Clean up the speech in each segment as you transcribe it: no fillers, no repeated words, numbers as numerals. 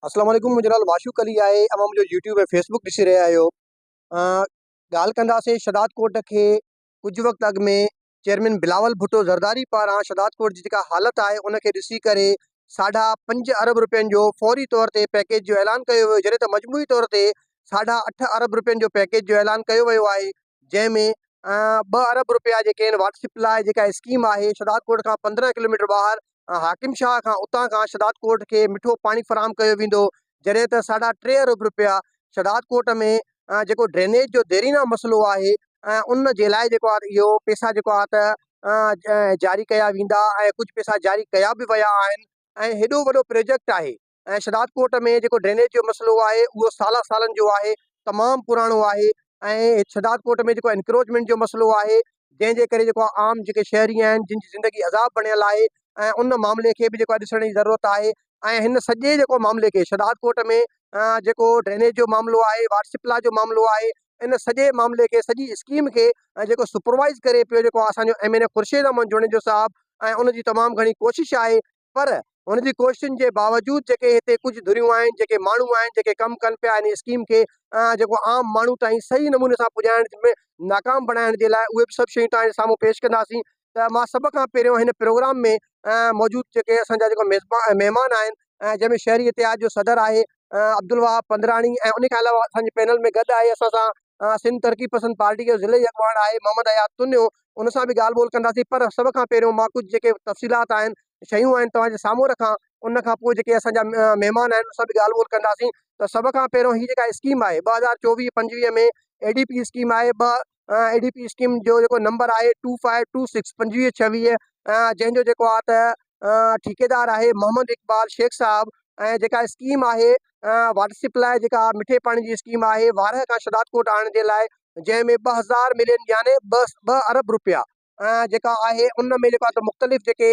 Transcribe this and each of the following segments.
अस्सलाम वालेकुम। मुंहिंजो नालो माशूक अली आहे। अवां मुंहिंजो यूट्यूब ऐं फेसबुक ॾिसी रहिया आहियो। ॻाल्हि कंदासीं शदाद कोट खे। कुझु वक़्तु अॻु में चेयरमैन बिलावल भुट्टो ज़रदारी पारां शदाद कोट जी जेका हालत आहे उनखे ॾिसी करे ₹5.5 अरब जो फौरी तौर ते पैकेज जो ऐलान कयो वियो, जॾहिं त मजमूई तौर ते ₹8.5 अरब जो पैकेज जो ऐलान कयो वियो आहे, जंहिंमें ₹2 अरब जेके आहिनि वाटर सप्लाई जेका स्कीम आहे शदाद कोट खां 15 किलोमीटर ॿाहिरि हाकिम शाह खां उतां खां शदाद कोट खे मिठो पाणी फराहम कयो वेंदो, जॾहिं त ₹3.5 अरब शदाद कोट में जेको ड्रेनेज जो देरीना मसइलो आहे उन जे लाइ जेको आहे इहो पैसा जेको आहे त जारी कया वेंदा ऐं कुझु पैसा जारी कया बि विया आहिनि। ऐं हेॾो वॾो प्रोजेक्ट आहे ऐं शदाद कोट में जेको ड्रेनेज जो मसइलो आहे उहो सालनि जो आहे, तमामु पुराणो आहे। ऐं शदाद कोट में जेको एनक्रोचमेंट जो मसइलो आहे, जंहिंजे करे जेको आम जेके शहरी आहिनि जिन जी ज़िंदगी अज़ाब बणियल आहे ऐं उन मामले खे बि जेको आहे ॾिसण जी ज़रूरत आहे। ऐं हिन सॼे जेको मामले खे शदाद कोट में जेको ड्रेनेज जो मामिलो आहे, वाटर सप्लाई जो मामिलो आहे, इन सॼे मामले खे सॼी स्कीम खे जेको सुपरवाइज़ करे पियो जेको असांजो MNA ख़ुर्शीद अहमद जुनेजो साहब, ऐं उनजी तमामु घणी कोशिशि आहे। पर हुनजी कोशिशुनि जे बावजूदि जेके हिते कुझु धुरियूं आहिनि, जेके माण्हू आहिनि जेके कमु कनि पिया इन स्कीम खे जेको आम माण्हू ताईं सही नमूने सां पुॼाइण में नाकाम बणाइण जे लाइ, उहे बि सभु शयूं तव्हांजे साम्हूं पेश कंदासीं। त मां सभ खां पहिरियों हिन प्रोग्राम में मौजूदु जेके असांजा जेको महिमान आहिनि, जंहिंमें शहरी इतिहाद जो सदर आहे अब्दुल वहाब पंद्राणी, ऐं उन खां अलावा असांजे पैनल में गॾु आहे असां सां सिंध तरक़ी पसंद पार्टी जो ज़िले अॻवान आहे मोहम्मद हयात तुन्यो, उन सां बि ॻाल्हि ॿोल कंदासीं। पर सभ खां पहिरियों मां कुझु जेके तफ़सीलात आहिनि, शयूं आहिनि तव्हांजे साम्हूं रखां, उन खां पोइ जेके असांजा महिमान आहिनि उन सां बि ॻाल्हि ॿोल कंदासीं। त सभ खां पहिरियों हीअ जेका स्कीम आहे 2024-25 में ADP स्कीम आहे। ADP स्कीम जो जेको नंबर आहे 2526 जंहिंजो जेको आहे त ठेकेदार आहे मोहम्मद इकबाल शेख साहब। ऐं जेका स्कीम आहे वाटर सप्लाई जेका मिठे पाणी जी स्कीम आहे वारह खां शदाद कोट आणण जे लाइ, जंहिंमें 2000 मिलियन यानी ₹2 अरब जेका आहे उन में जेको आहे त मुख़्तलिफ़ जेके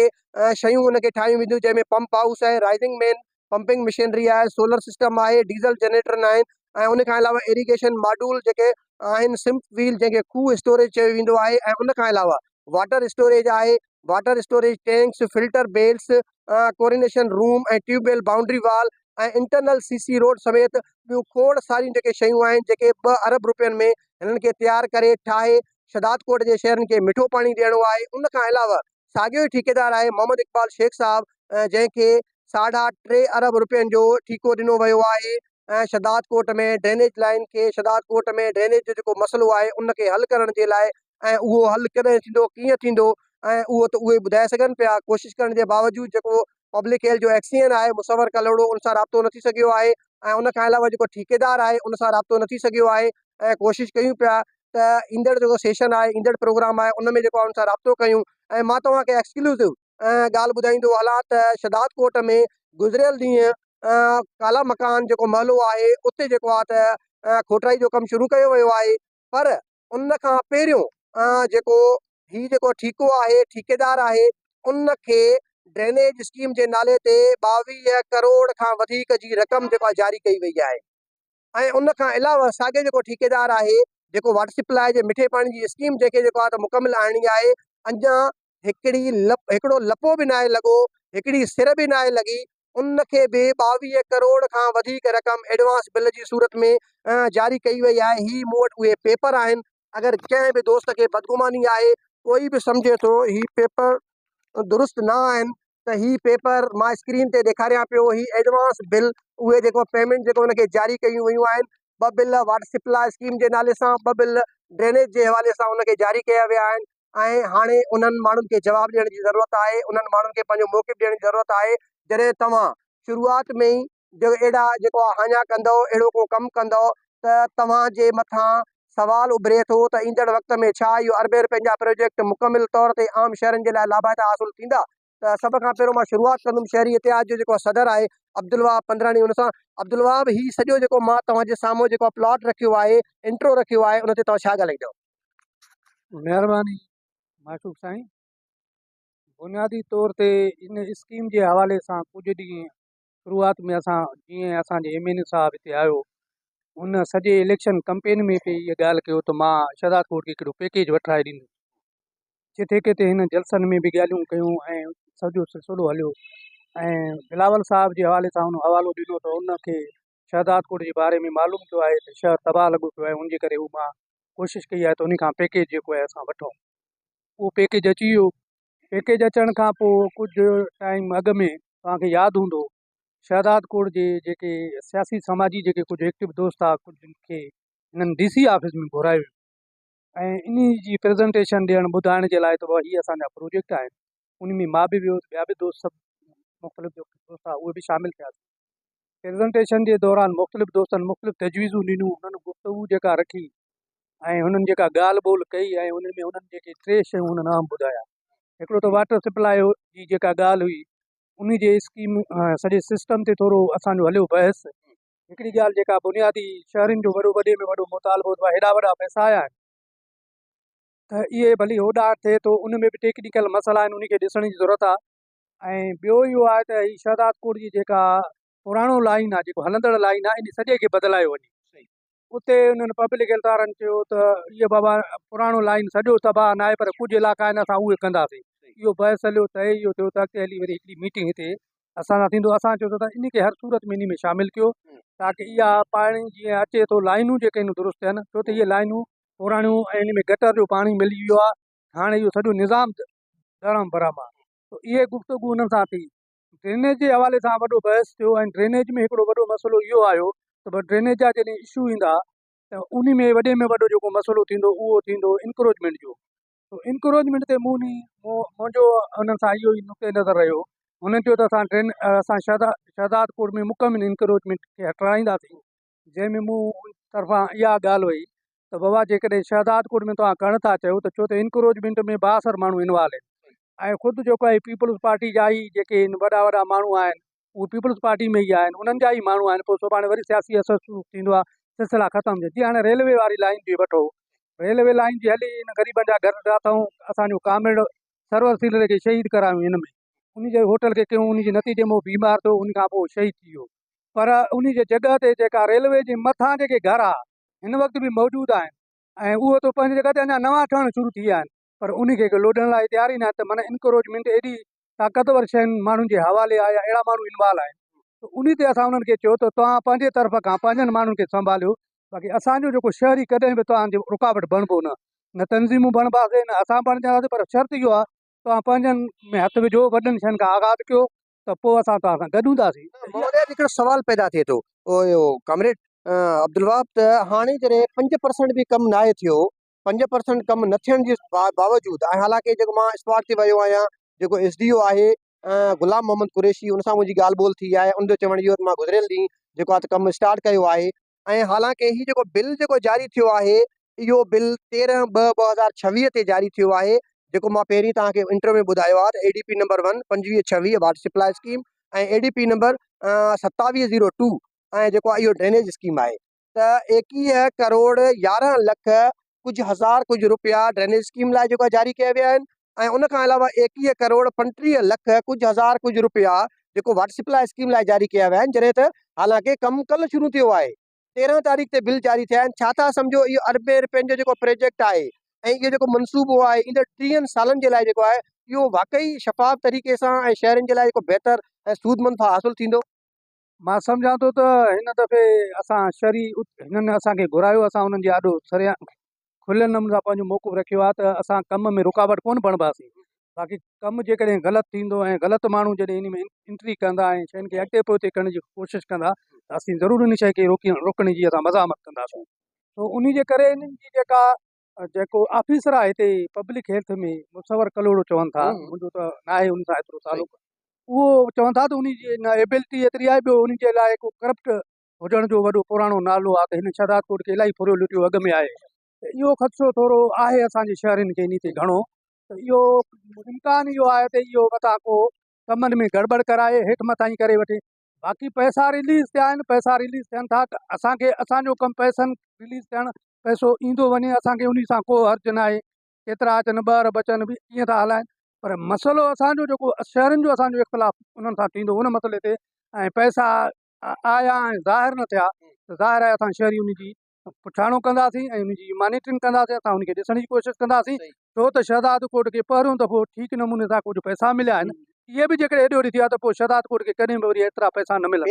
शयूं उनखे ठाहियूं वेंदियूं, जंहिंमें पंप हाउस आहे, राइजिंग मेन पंपिंग मशीनरी आहे, सोलर सिस्टम आहे, डीज़ल जनरेटर आहिनि, ऐं उन खां अलावा इरीगेशन मॉड्यूल जेके आहिनि, सिम्प व्हील जंहिंखे खूह स्टोरेज चयो वेंदो आहे, ऐं उन खां अलावा वाटर स्टोरेज आहे, water storage tanks, filter beds, chlorination room ऐं ट्यूबवेल बाउंड्री वाल ऐं इंटरनल CC रोड समेत ॿियूं खोड़ सारियूं जेके शयूं आहिनि जेके ₹2 अरब में हिननि खे तयारु करे ठाहे शदाद कोट जे शहरनि खे मिठो पाणी ॾियणो आहे। उन खां अलावा साॻियो ई ठेकेदार आहे मोहम्मद इकबाल शेख साहब, जंहिंखे ₹3.5 अरब जो ठीको ॾिनो वियो आहे ऐं शदाद कोट में ड्रेनेज लाइन खे, शदाद कोट में ड्रेनेज जो जेको मसइलो आहे उनखे हल करण जे लाइ। ऐं उहो हल कॾहिं थींदो, कीअं थींदो, ऐं उहो त उहे ॿुधाए सघनि पिया। कोशिशि करण जे बावजूदि जेको पब्लिक हेल्थ जो एक्सीएन आहे मुसवर कलोड़ो, उन सां राब्तो न थी सघियो आहे, ऐं उन खां अलावा जेको ठेकेदार आहे उन सां राब्तो न थी सघियो आहे। ऐं कोशिशि कयूं पिया त ईंदड़ जेको सेशन आहे, ईंदड़ प्रोग्राम आहे, उन में जेको आहे उन सां राब्तो कयूं। ऐं मां तव्हांखे एक्सक्लूसिव ॻाल्हि ॿुधाईंदो हलां त शदाद कोट में गुज़िरियल ॾींहुं काला मकान जेको महलो आहे उते जेको आहे त खोटाई जो कमु शुरू कयो वियो आहे। पर उन खां पहिरियों जेको जेको ठीको आहे, ठेकेदार आहे, उनखे ड्रेनेज स्कीम जे नाले ते 22 करोड़ खां वधीक जी रक़म जेको आहे जारी कई वई आहे। ऐं उन खां अलावा साॻियो जेको ठेकेदार आहे जेको वाटर सप्लाई जे मिठे पाणी जी स्कीम जेके जेको आहे त मुकमिल आणणी आहे, अञा हिकिड़ो लपो बि न आहे लॻो, हिकिड़ी सिर बि न आहे लॻी। उनखे बि 22 करोड़ खां वधीक रक़म एडवांस बिल जी सूरत में जारी कई वई आहे। ही मूं वटि उहे पेपर आहिनि। अगरि कंहिं बि दोस्त खे बदगुमानी आहे, कोई बि सम्झे थो ही पेपर दुरुस्त न आहिनि, त ही पेपर मां स्क्रीन ते ॾेखारियां पियो, ही एडवांस बिल, उहे जेको पेमेंट जेको उनखे जारी कयूं वयूं आहिनि। 2 बिल वाटर सप्लाई स्कीम जे नाले सां, 2 बिल ड्रेनेज जे हवाले सां उनखे जारी कया विया आहिनि। ऐं हाणे उन्हनि माण्हुनि खे जवाबु ॾियण जी ज़रूरत आहे, उन्हनि माण्हुनि खे पंहिंजो मौक़िफ़ ॾियण जी ज़रूरत आहे। जॾहिं तव्हां शुरूआति में ई अहिड़ा जेको हाञा कंदव, अहिड़ो को कमु कंदव, त तव्हांजे मथां सवाल उभिरे थो त ईंदड़ वक़्त में छा इहो अरबे रुपयनि जा प्रोजेक्ट मुकमिल तौर ते आम शहरनि जे लाइ लाभाइता हासिल थींदा। त सभ खां पहिरियों मां शुरूआति कंदुमि शहरी इतिहाद जो जेको सदर आहे अब्दुल वहाब पंद्राणी, उन सां। अब्दुल वहाब, ही सॼो जेको मां तव्हांजे साम्हूं जेको प्लॉट रखियो आहे, इंट्रो रखियो आहे, उन ते तव्हां छा ॻाल्हाईंदव? महिरबानी माशूक साईं। बुनियादी तौर ते इन स्कीम जे हवाले सां कुझु ॾींहं शुरूआति में जीअं असांजे MNA साहब हिते आयो, हुन सॼे इलेक्शन कैंपेन में पे इहा ॻाल्हि कयो त मां शदाद कोट खे हिकिड़ो पैकेज वठाए ॾींदुसि। जिथे किथे हिन जलसनि में बि ॻाल्हियूं कयूं ऐं सॼो सिलसिलो हलियो। ऐं बिलावल साहब जे हवाले सां हुन हवालो ॾिनो त उनखे शहदादपुर जे बारे में मालूम थियो आहे त शहर तबाह लॻो पियो आहे, उनजे करे हू मां कोशिशि कई आहे त उन खां पैकेज जेको आहे असां वठूं। उहो पैकेज अची वियो। पैकेज अचण खां पोइ कुझु टाइम अॻु में तव्हांखे यादि हूंदो शहदादपुर जे जेके सियासी समाजी जेके कुझु एक्टिव दोस्त आहे कुझु खे हिननि DC ऑफिस में घुरायो ऐं इन जी प्रेज़ेंटेशन ॾियणु ॿुधाइण जे लाइ त हीअ असांजा प्रोजेक्ट आहिनि। उन में मां बि वियो, ॿिया बि दोस्त सभु मुख़्तलिफ़ दोस्त आहे उहे बि शामिलु थियासीं। प्रेज़ेंटेशन जे दौरान मुख़्तलिफ़ दोस्तनि मुख़्तलिफ़ तजवीज़ूं ॾिनियूं, हुननि गुफ़्तगू जेका रखी ऐं हुननि जेका ॻाल्हि ॿोल कई ऐं उन में हुननि जेके 3 शयूं हुननि आम ॿुधाया। हिकिड़ो त वाटर सप्लाई जी जेका ॻाल्हि हुई उन जे स्कीम सॼे सिस्टम ते थोरो असांजो हलियो बहस। हिकिड़ी ॻाल्हि जेका बुनियादी शहरनि जो वॾे में वॾो मुतालबो आहे, हेॾा वॾा पैसा आया आहिनि त इहे भली होॾां थिए थो, उन में बि टेक्निकल मसइला आहिनि, उनखे ॾिसण जी ज़रूरत आहे। ऐं ॿियो इहो आहे त हीअ शहदादपुर जी जेका पुराणो लाइन आहे, जेको हलंदड़ लाइन आहे, इन सॼे खे बदिलायो वञे। उते उन्हनि पब्लिक हेल्थारनि चयो त इहो बाबा पुराणो लाइन सॼो तबाह न आहे, पर कुझु इलाइक़ा आहिनि असां उहे कंदासीं। इहो बहस हलियो, तय इहो थियो त अॻिते हली वरी हिकिड़ी मीटिंग हिते असां सां थींदो। असां चयो त इनखे हर सूरत में इन में शामिलु कयो ताकी इहा पाणी जीअं अचे थो लाइनूं जेके आहिनि दुरुस्त थियनि, छो त इहे लाइनूं पुराणियूं ऐं इन में गटर जो पाणी मिली वियो आहे। हाणे इहो सॼो निज़ाम धरम भरम आहे। त इहे गुफ़्तगू हुननि सां थी। ड्रेनेज जे हवाले सां वॾो बहस थियो ऐं ड्रेनेज में हिकिड़ो वॾो मसइलो इहो आयो त भई ड्रेनेज जा जॾहिं इशू ईंदा त उन में वॾे में वॾो जेको मसइलो थींदो उहो थींदो इंक्रोचमेंट जो। तो इंक्रोचमेंट ते मुंहिंजो हुननि सां इहो ई नुक़्ते नज़र रहियो। हुननि चयो त असां शहदादपुर में मुकमिल इंक्रोचमेंट खे हटाईंदासीं, जंहिंमें मूं तरफ़ां इहा ॻाल्हि हुई त बाबा जेकॾहिं शहदादपुर में तव्हां करणु था चयो त छो त इंक्रोचमेंट में 62 माण्हू इनवॉल्व आहिनि ऐं ख़ुदि जेको आहे पीपल्स पार्टी जा ई जेके वॾा वॾा माण्हू आहिनि उहे पीपल्स पार्टी में ई आहिनि, उन्हनि जा ई माण्हू आहिनि। पोइ सुभाणे वरी सियासी असर शुरू थींदो आहे, सिलसिला ख़तमु थिए। जीअं हाणे रेलवे वारी लाइन जी वठो, रेलवे लाइन जी हली इन ग़रीबनि जा घर ठाहियूं, असांजो कामेड़ सरवर सीलर खे शहीद करायूं हिन में, उन जे होटल खे कयूं, उन जे नतीजे में बीमार थियो, उन खां पोइ शहीद थी वियो। पर उन जे जॻह ते जेका रेलवे जे मथां जेके घर आहे हिन वक़्तु बि मौजूदु आहिनि ऐं उहो त पंहिंजी जॻह ते अञा नवां ठहणु शुरू थी विया आहिनि, पर उनखे लोॾण लाइ तयार ई न आहे। त माना इंक्रोचमेंट एॾी ताक़तवर शयुनि माण्हुनि जे हवाले आहे या अहिड़ा माण्हू इनवॉल्व आहिनि। त उन ते असां उन्हनि खे चयो त तव्हां पंहिंजे तरफ़ खां पंहिंजनि माण्हुनि खे संभालियो, बाक़ी असांजो जेको शहर ई कॾहिं बि तव्हांजो रुकावट बणिबो न तंज़ीमूं बणिबासीं न असां बणिजासीं, पर शर्त इहो आहे तव्हां पंहिंजनि में हथु विझो, वॾनि शयुनि खां आगाज़ कयो, त पोइ असां तव्हां सां गॾु हूंदासीं। महोदय हिकिड़ो सवाल पैदा थिए थो कॉमरेड अब्दुल वहाब, त हाणे जॾहिं 5% बि कमु न आहे थियो, 5% कमु न थियण जे बावजूदि, ऐं हालांकि जेको मां स्पॉट ते वियो आहियां, जेको SDO आहे गुलाम मोहम्मद कुरैशी, उन सां मुंहिंजी ॻाल्हि ॿोल थी आहे। उनजो चवणु इहो त मां गुज़िरियल ॾींहुं जेको आहे त कमु स्टार्ट कयो आहे। ऐं हालांकि हीउ जेको बिल जेको जारी थियो आहे इहो बिल 13/2/2026 ते जारी थियो आहे, जेको मां पहिरीं तव्हांखे इंटरव्यू में ॿुधायो आहे त ADP number 1 2526 water supply scheme ऐं ADP नंबर 2702 ऐं जेको आहे इहो ड्रेनेज स्कीम आहे। त 21 करोड़ 11 लख कुझु हज़ार कुझु रुपया ड्रेनेज स्कीम लाइ जेको आहे जारी कया विया आहिनि ऐं उन खां अलावा 21 करोड़ 35 लख कुझु हज़ार कुझु रुपया जेको वाटर सप्लाई स्कीम लाइ जारी कया विया आहिनि, जॾहिं त हालांकि कमु कल्ह शुरू थियो आहे। 13 तारीख़ ते बिल जारी थिया आहिनि। छा था सम्झो इहो अरबे रुपयनि जो जेको प्रोजेक्ट आहे ऐं इहो जेको मनसूबो आहे ईंदड़ 30 सालनि जे लाइ जेको आहे इहो वाकई शफ़ाफ़ तरीक़े सां ऐं शहरनि जे लाइ जेको बहितर ऐं सूद मुनाफ़ा हासिलु थींदो? मां सम्झां थो त हिन दफ़े असां शहरी हिननि असांखे घुरायो, असां हुननि जे ॾाढो सरिया खुलियल नमूने सां पंहिंजो मौक़ो रखियो आहे त असां कम में रुकावट कोन बणिबासीं। बाक़ी कमु जेकॾहिं ग़लति थींदो ऐं ग़लति माण्हू जॾहिं इन में एंट्री कंदा ऐं शयुनि खे अॻिते पोइते करण जी कोशिशि कंदा त असीं ज़रूरु इन शइ खे रोकण जी असां मज़ामत कंदासीं। तो उन जे करे इन्हनि जी जेको ऑफिसर आहे हिते पब्लिक हेल्थ में मुसवर कलोड़ो चवनि था, मुंहिंजो त न आहे उन सां एतिरो तालुक, उहो चवनि था त उन जी न एबिलिटी एतिरी आहे। ॿियो उन जे लाइ को करप्ट हुजण जो वॾो पुराणो नालो आहे त हिन शहदादपुर खे इलाही फुरियो लुटियो अॻ में आहे। त इहो ख़दशो थोरो आहे असांजे शहरनि खे इन ते घणो। त इहो इम्कान इहो आहे त इहो मथां को कमनि में गड़बड़ कराए हेठि मथां ई करे वठे। बाक़ी पैसा रिलीज़ थिया आहिनि, पैसा रिलीज़ थियनि था, असांखे असांजो कमु पैसनि रिलीज़ थियणु, पैसो ईंदो वञे, असांखे उन सां को हर्ज़ु न आहे। केतिरा अचनि ॿ अरब अचनि बि ईअं था हलाइनि, पर मसइलो असांजो जेको शहरनि जो असांजो इख़्तिलाफ़ु उन्हनि सां थींदो उन मसइले ते, ऐं पैसा आया ऐं ज़ाहिर न थिया त ज़ाहिर आहे असां शहरी उन जी पुछाणो कंदासीं ऐं उन जी मॉनिटरिंग कंदासीं, असां उनखे ॾिसण जी कोशिशि कंदासीं। छो त शहदादपुर खे पहिरियों दफ़ो ठीकु नमूने सां कुझु पैसा मिलिया आहिनि, इहे बि जेकॾहिं हेॾे होॾे थी विया त पोइ शहदाद कोट खे कॾहिं बि वरी एतिरा पैसा न मिलनि।